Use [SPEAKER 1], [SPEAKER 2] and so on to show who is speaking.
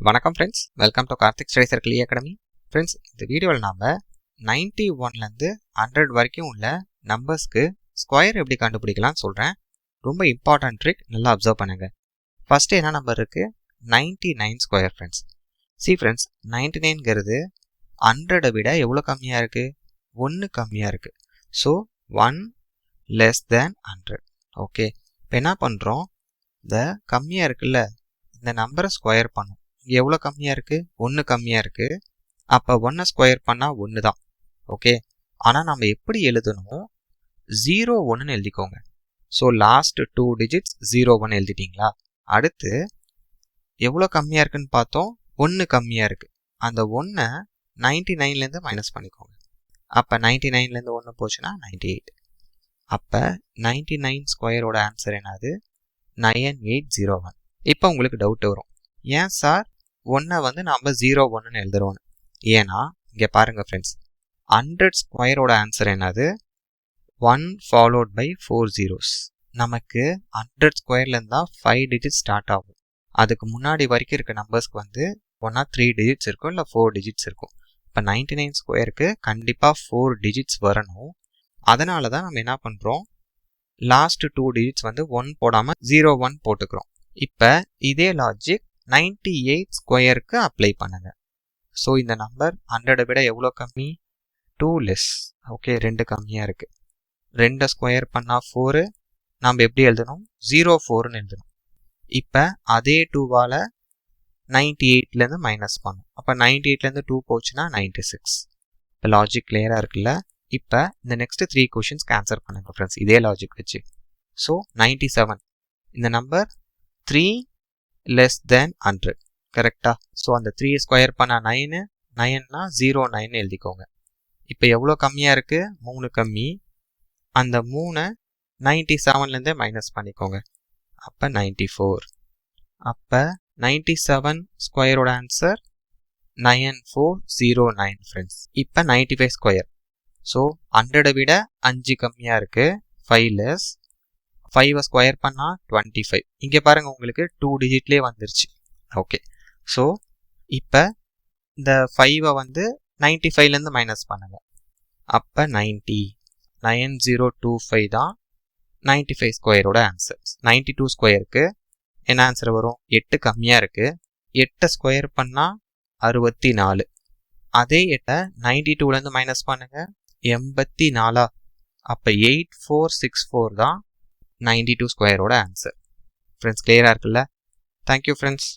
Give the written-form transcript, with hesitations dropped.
[SPEAKER 1] வணக்கம் friends, welcome to Karthik study circle academy. Friends, இந்த வீடியோவில் நாம் 91லேருந்து 100 வரைக்கும் உள்ள நம்பர்ஸ்க்கு ஸ்கொயர் எப்படி கண்டுபிடிக்கலாம்னு சொல்கிறேன். ரொம்ப இம்பார்ட்டன்ட் ட்ரிக், நல்லா அப்சர்வ் பண்ணுங்கள். ஃபஸ்ட்டு என்ன நம்பர் இருக்குது? 99 ஸ்கொயர் ஃப்ரெண்ட்ஸ். ஃப்ரெண்ட்ஸ், 99ங்கிறது 100 விட எவ்வளோ கம்மியாக இருக்குது? 1 கம்மியாக இருக்குது. So 1 less than 100. ஓகே, இப்போ என்ன பண்ணுறோம்? இந்த கம்மியாக இருக்குல்ல, இந்த நம்பரை ஸ்கொயர் பண்ணும். இங்கே எவ்வளோ கம்மியாக இருக்குது? 1 கம்மியாக இருக்குது. அப்போ 1 ஸ்கொயர் பண்ணால் 1 தான். ஓகே, ஆனால் நம்ம எப்படி எழுதணும்? 01ன்னு எழுதிக்கோங்க. So last 2 digits 01 எழுதிட்டிங்களா? அடுத்து எவ்வளோ கம்மியாக இருக்குன்னு பார்த்தோம்? 1 கம்மியாக இருக்குது. அந்த 1 99லேருந்து மைனஸ் பண்ணிக்கோங்க. அப்போ 99லேருந்து 1 போச்சுன்னா 98. அப்போ 99 ஸ்கொயரோட ஆன்சர் என்னது? 9801. இப்போ உங்களுக்கு டவுட் வரும், ஏன் சார் 1 நம்ம 01ன்னு எழுதுறோன்னு? ஏன்னா இங்கே பாருங்கள் ஃப்ரெண்ட்ஸ், 100 ஸ்கொயரோட ஆன்சர் என்னது? 1 ஃபாலோட் பை 4 zeros. நமக்கு 100 ஸ்கொயர்லேருந்து தான் 5 டிஜிட்ஸ் ஸ்டார்ட் ஆகும். அதுக்கு முன்னாடி வரைக்கும் இருக்க நம்பர்ஸ்க்கு ஒன்றா 3 டிஜிட்ஸ் இருக்கும், இல்லை 4 டிஜிட்ஸ் இருக்கும். இப்போ 99 ஸ்கொயருக்கு கண்டிப்பாக 4 டிஜிட்ஸ் வரணும். அதனால தான் நம்ம என்ன பண்ணுறோம்? லாஸ்ட் 2 டிஜிட்ஸ் 1 போடாமல் 01 போட்டுக்கிறோம். இப்போ இதே லாஜிக் 98 ஸ்கொயருக்கு அப்ளை பண்ணுங்க. ஸோ இந்த நம்பர் 100 விட எவ்வளோ கம்மி? 2 லெஸ். ஓகே, 2 கம்மியாக இருக்குது. 2 ஸ்கொயர் பண்ணால் 4. நம்ம எப்படி எழுதணும்? 04ன்னு எழுதணும். இப்போ அதே 2வால் 98லேருந்து மைனஸ் பண்ணும். அப்போ 98லேருந்து 2 போச்சுன்னா 96. இப்போ லாஜிக் கிளியராக இருக்குல்ல? இப்போ இந்த நெக்ஸ்ட் 3 கொஷின்ஸ்க்கு ஆன்சர் பண்ணுங்க ஃப்ரெண்ட்ஸ், இதே லாஜிக் வச்சு. ஸோ 97, இந்த நம்பர் 3 லெஸ் தேன் 100. கரெக்டா? ஸோ அந்த 3 ஸ்கொயர் பண்ணால் 9, 9னா 09 எழுதிக்கோங்க. இப்போ எவ்வளோ கம்மியாக இருக்குது? 3 கம்மி. அந்த 3 97லேருந்தே மைனஸ் பண்ணிக்கோங்க. அப்போ 94. அப்போ 97 ஸ்கொயரோட ஆன்சர் 9409 ஃப்ரெண்ட்ஸ். இப்போ 95 ஸ்கொயர். ஸோ 100 விட 5 கம்மியாக இருக்குது, 5 லெஸ். 5 ஸ்கொயர் பண்ணால் 25. இங்கே பாருங்கள், உங்களுக்கு 2 டிஜிட்லேயே வந்துருச்சு. ஓகே, ஸோ இப்போ இந்த 5 95லேருந்து மைனஸ் பண்ணுங்க. அப்போ 9025 தான் 95 ஸ்கொயரோட ஆன்சர். 92 ஸ்கொயருக்கு என்ன ஆன்சர் வரும்? 8 கம்மியாக இருக்குது. 8 ஸ்கொயர் பண்ணால் 64. அதே 8 92லேருந்து மைனஸ் பண்ணுங்க. 84. அப்போ 8464 தான் 92 ஸ்கொயரோட ஆன்சர். ஃப்ரெண்ட்ஸ், கிளியராக இருக்குல்ல? Thank you friends.